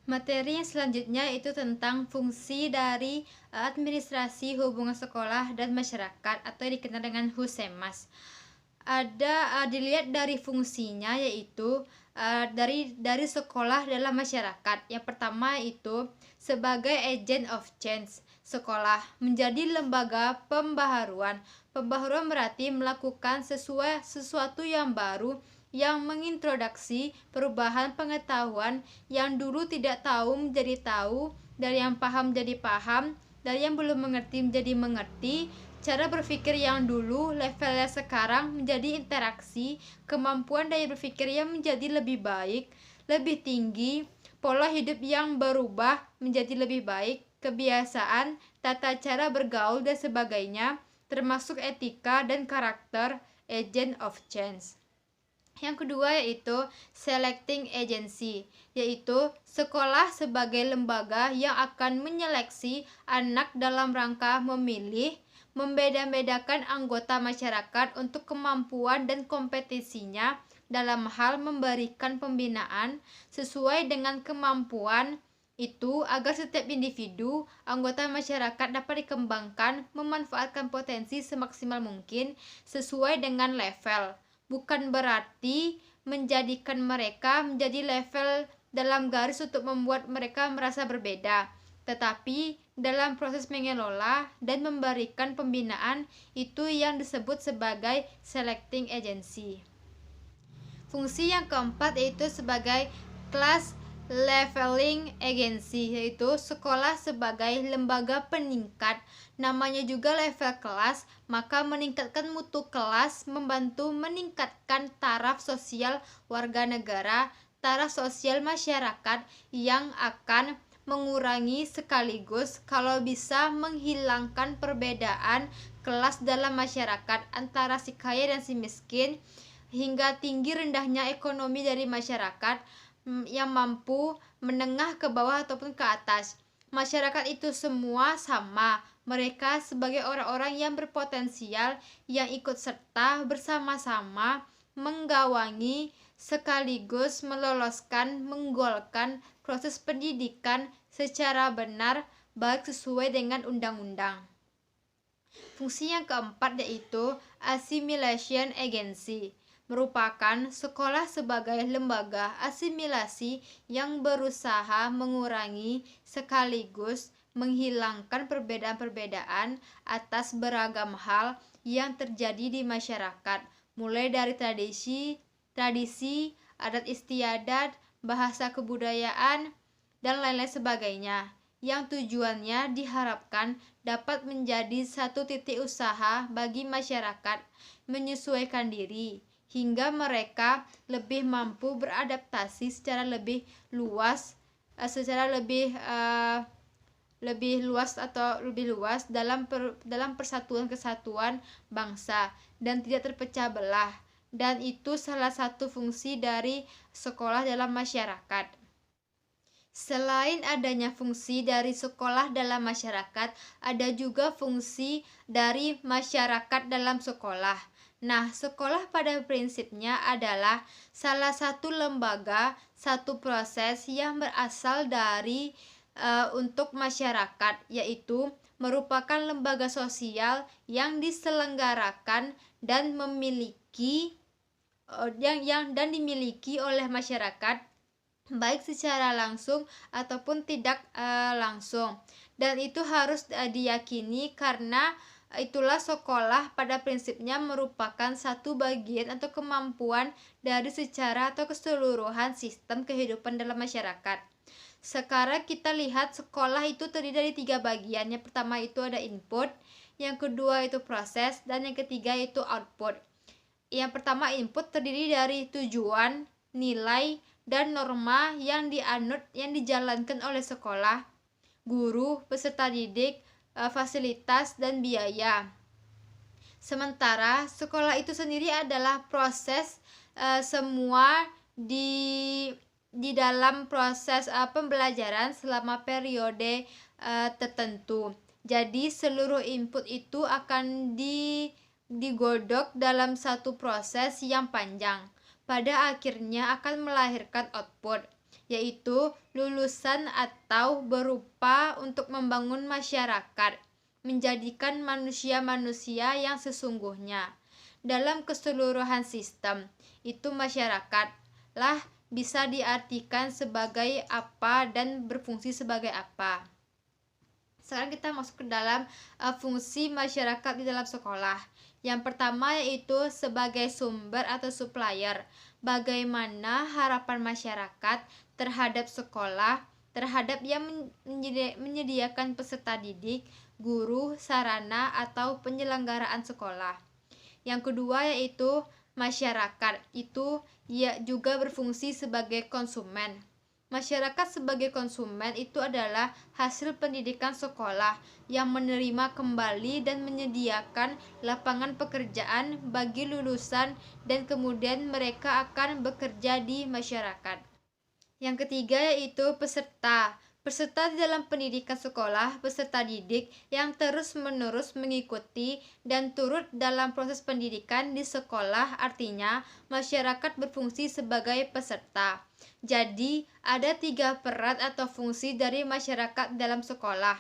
Materi yang selanjutnya itu tentang fungsi dari administrasi hubungan sekolah dan masyarakat atau yang dikenal dengan Husemas. Dilihat dari fungsinya yaitu dari sekolah dalam masyarakat. Yang pertama itu sebagai agent of change. Sekolah menjadi lembaga pembaharuan. Pembaharuan berarti melakukan sesuatu yang baru yang mengintroduksi perubahan pengetahuan yang dulu tidak tahu menjadi tahu, dari yang paham jadi paham, dari yang belum mengerti menjadi mengerti. Cara berpikir yang dulu levelnya sekarang menjadi interaksi, kemampuan daya berpikir yang menjadi lebih baik, lebih tinggi, pola hidup yang berubah menjadi lebih baik, kebiasaan, tata cara bergaul dan sebagainya, termasuk etika dan karakter, agent of change. Yang kedua yaitu selecting agency, yaitu sekolah sebagai lembaga yang akan menyeleksi anak dalam rangka memilih, membeda-bedakan anggota masyarakat untuk kemampuan dan kompetisinya dalam hal memberikan pembinaan sesuai dengan kemampuan itu agar setiap individu anggota masyarakat dapat dikembangkan memanfaatkan potensi semaksimal mungkin sesuai dengan level. Bukan berarti menjadikan mereka menjadi level dalam garis untuk membuat mereka merasa berbeda, tetapi dalam proses mengelola dan memberikan pembinaan itu yang disebut sebagai selecting agency. Fungsi yang keempat yaitu sebagai class leveling agency, yaitu sekolah sebagai lembaga peningkat. Namanya juga level kelas, maka meningkatkan mutu kelas membantu meningkatkan taraf sosial warga negara, taraf sosial masyarakat yang akan mengurangi sekaligus kalau bisa menghilangkan perbedaan kelas dalam masyarakat antara si kaya dan si miskin, hingga tinggi rendahnya ekonomi dari masyarakat yang mampu, menengah ke bawah ataupun ke atas. Masyarakat itu semua sama. Mereka sebagai orang-orang yang berpotensial yang ikut serta bersama-sama menggawangi sekaligus meloloskan, menggolkan proses pendidikan secara benar baik sesuai dengan undang-undang. Fungsi yang keempat yaitu assimilation agency, merupakan sekolah sebagai lembaga asimilasi yang berusaha mengurangi sekaligus menghilangkan perbedaan-perbedaan atas beragam hal yang terjadi di masyarakat, mulai dari tradisi, adat istiadat, bahasa kebudayaan, dan lain-lain sebagainya, yang tujuannya diharapkan dapat menjadi satu titik usaha bagi masyarakat menyesuaikan diri hingga mereka lebih mampu beradaptasi secara lebih luas dalam persatuan kesatuan bangsa dan tidak terpecah belah, dan itu salah satu fungsi dari sekolah dalam masyarakat. Selain adanya fungsi dari sekolah dalam masyarakat, ada juga fungsi dari masyarakat dalam sekolah. Nah, sekolah pada prinsipnya adalah salah satu lembaga, satu proses yang berasal dari untuk masyarakat, yaitu merupakan lembaga sosial yang diselenggarakan dan dimiliki oleh masyarakat baik secara langsung ataupun tidak langsung, dan itu harus diyakini karena itulah sekolah pada prinsipnya merupakan satu bagian atau kemampuan dari secara atau keseluruhan sistem kehidupan dalam masyarakat. Sekarang kita lihat sekolah itu terdiri dari 3 bagian. Yang pertama itu ada input, yang kedua itu proses, dan yang ketiga itu output. Yang pertama input terdiri dari tujuan, nilai, dan norma yang dijalankan oleh sekolah, guru, peserta didik, fasilitas, dan biaya. Sementara sekolah itu sendiri adalah proses semua di dalam proses pembelajaran selama periode tertentu. Jadi seluruh input itu akan digodok dalam satu proses yang panjang. Pada akhirnya akan melahirkan output. yaitu lulusan atau berupa untuk membangun masyarakat, menjadikan manusia-manusia yang sesungguhnya. Dalam keseluruhan sistem, itu masyarakat lah bisa diartikan sebagai apa dan berfungsi sebagai apa. Sekarang kita masuk ke dalam fungsi masyarakat di dalam sekolah. Yang pertama yaitu sebagai sumber atau supplier. Bagaimana harapan masyarakat terhadap sekolah, terhadap yang menyediakan peserta didik, guru, sarana, atau penyelenggaraan sekolah. Yang kedua yaitu masyarakat, itu ya juga berfungsi sebagai konsumen. Masyarakat sebagai konsumen itu adalah hasil pendidikan sekolah yang menerima kembali dan menyediakan lapangan pekerjaan bagi lulusan dan kemudian mereka akan bekerja di masyarakat. Yang ketiga yaitu peserta. Peserta di dalam pendidikan sekolah, peserta didik yang terus-menerus mengikuti dan turut dalam proses pendidikan di sekolah, artinya masyarakat berfungsi sebagai peserta. Jadi, ada 3 peran atau fungsi dari masyarakat dalam sekolah.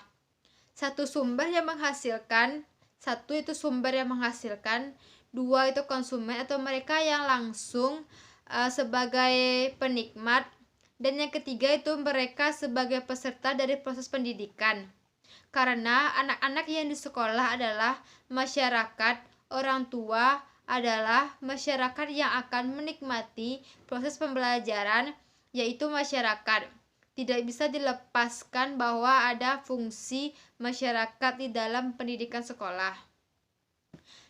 Satu itu sumber yang menghasilkan, 2 itu konsumen atau mereka yang langsung sebagai penikmat, dan yang ketiga itu mereka sebagai peserta dari proses pendidikan. Karena anak-anak yang di sekolah adalah masyarakat, orang tua adalah masyarakat yang akan menikmati proses pembelajaran, yaitu masyarakat. Tidak bisa dilepaskan bahwa ada fungsi masyarakat di dalam pendidikan sekolah.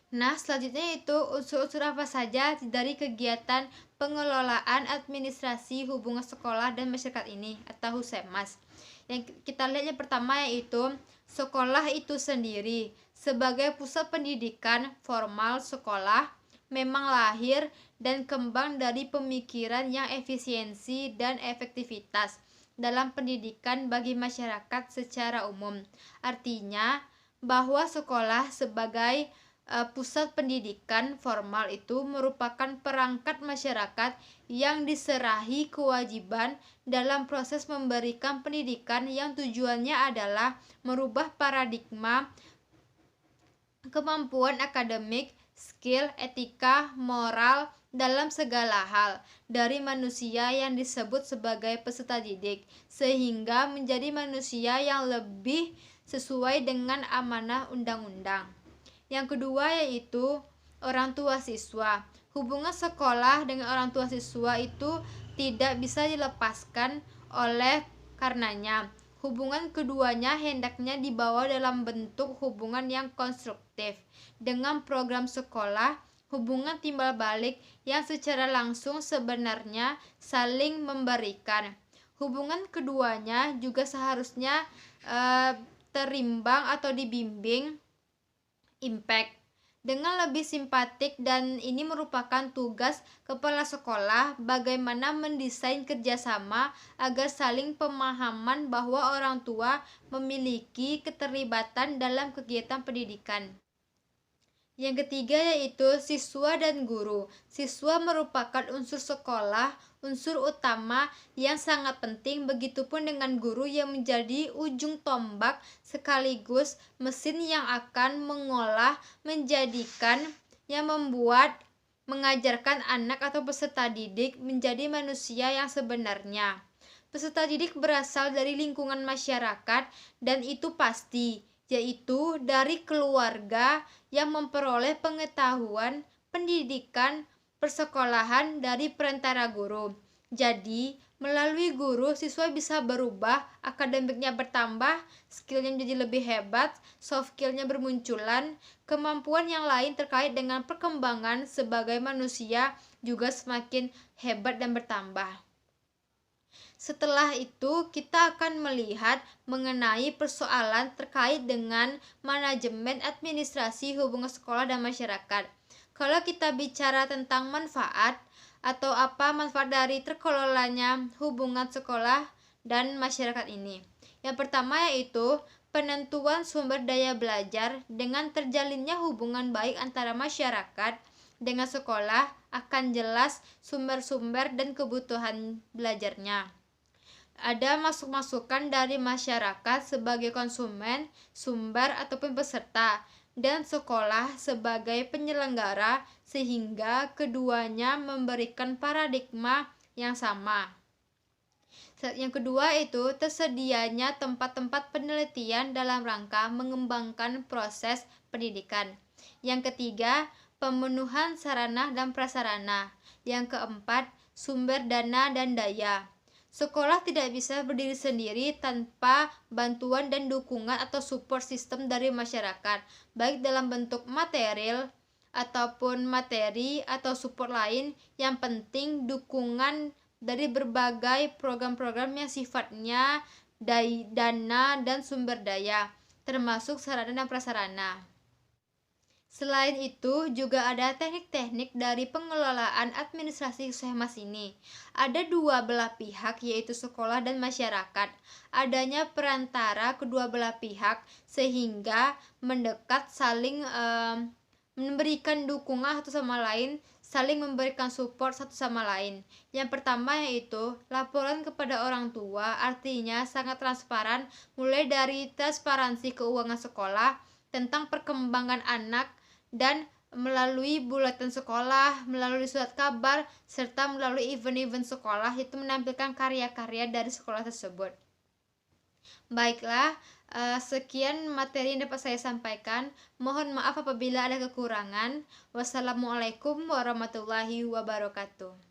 Nah, selanjutnya itu unsur-unsur apa saja dari kegiatan pengelolaan administrasi hubungan sekolah dan masyarakat ini atau Husemas. Yang kita lihat yang pertama yaitu sekolah itu sendiri sebagai pusat pendidikan formal. Sekolah memang lahir dan kembang dari pemikiran yang efisiensi dan efektivitas dalam pendidikan bagi masyarakat secara umum. Artinya bahwa sekolah sebagai pusat pendidikan formal itu merupakan perangkat masyarakat yang diserahi kewajiban dalam proses memberikan pendidikan yang tujuannya adalah merubah paradigma kemampuan akademik, skill, etika, moral dalam segala hal dari manusia yang disebut sebagai peserta didik sehingga menjadi manusia yang lebih sesuai dengan amanah undang-undang. Yang kedua yaitu orang tua siswa. Hubungan sekolah dengan orang tua siswa itu tidak bisa dilepaskan oleh karenanya. Hubungan keduanya hendaknya dibawa dalam bentuk hubungan yang konstruktif. Dengan program sekolah, hubungan timbal balik yang secara langsung sebenarnya saling memberikan. Hubungan keduanya juga seharusnya terimbang atau dibimbing impact dengan lebih simpatik, dan ini merupakan tugas kepala sekolah bagaimana mendesain kerjasama agar saling pemahaman bahwa orang tua memiliki keterlibatan dalam kegiatan pendidikan. Yang ketiga yaitu siswa dan guru. Siswa merupakan unsur sekolah, unsur utama yang sangat penting, begitupun dengan guru yang menjadi ujung tombak sekaligus mesin yang akan mengolah, menjadikan, yang membuat, mengajarkan anak atau peserta didik menjadi manusia yang sebenarnya. Peserta didik berasal dari lingkungan masyarakat dan itu pasti, yaitu dari keluarga yang memperoleh pengetahuan, pendidikan, persekolahan dari perantara guru. Jadi, melalui guru, siswa bisa berubah, akademiknya bertambah, skillnya menjadi lebih hebat, soft skillnya bermunculan, kemampuan yang lain terkait dengan perkembangan sebagai manusia juga semakin hebat dan bertambah. Setelah itu, kita akan melihat mengenai persoalan terkait dengan manajemen administrasi hubungan sekolah dan masyarakat. Kalau kita bicara tentang manfaat atau apa manfaat dari terkelolanya hubungan sekolah dan masyarakat ini. Yang pertama yaitu penentuan sumber daya belajar. Dengan terjalinnya hubungan baik antara masyarakat dengan sekolah akan jelas sumber-sumber dan kebutuhan belajarnya. ada masukan dari masyarakat sebagai konsumen, sumber ataupun peserta, dan sekolah sebagai penyelenggara sehingga keduanya memberikan paradigma yang sama. Yang kedua itu tersedianya tempat-tempat penelitian dalam rangka mengembangkan proses pendidikan. Yang ketiga, pemenuhan sarana dan prasarana. Yang keempat, sumber dana dan daya. Sekolah tidak bisa berdiri sendiri tanpa bantuan dan dukungan atau support system dari masyarakat, baik dalam bentuk material ataupun materi atau support lain. Yang penting dukungan dari berbagai program-program yang sifatnya dana dan sumber daya, termasuk sarana dan prasarana. Selain itu, juga ada teknik-teknik dari pengelolaan administrasi Sehmas ini. Ada dua belah pihak, yaitu sekolah dan masyarakat. Adanya perantara kedua belah pihak sehingga mendekat, saling memberikan dukungan satu sama lain, saling memberikan support satu sama lain. Yang pertama yaitu laporan kepada orang tua, artinya sangat transparan, mulai dari transparansi keuangan sekolah, tentang perkembangan anak, dan melalui buletin sekolah, melalui surat kabar, serta melalui event-event sekolah itu menampilkan karya-karya dari sekolah tersebut. Baiklah, sekian materi yang dapat saya sampaikan. Mohon maaf apabila ada kekurangan. Wassalamualaikum warahmatullahi wabarakatuh.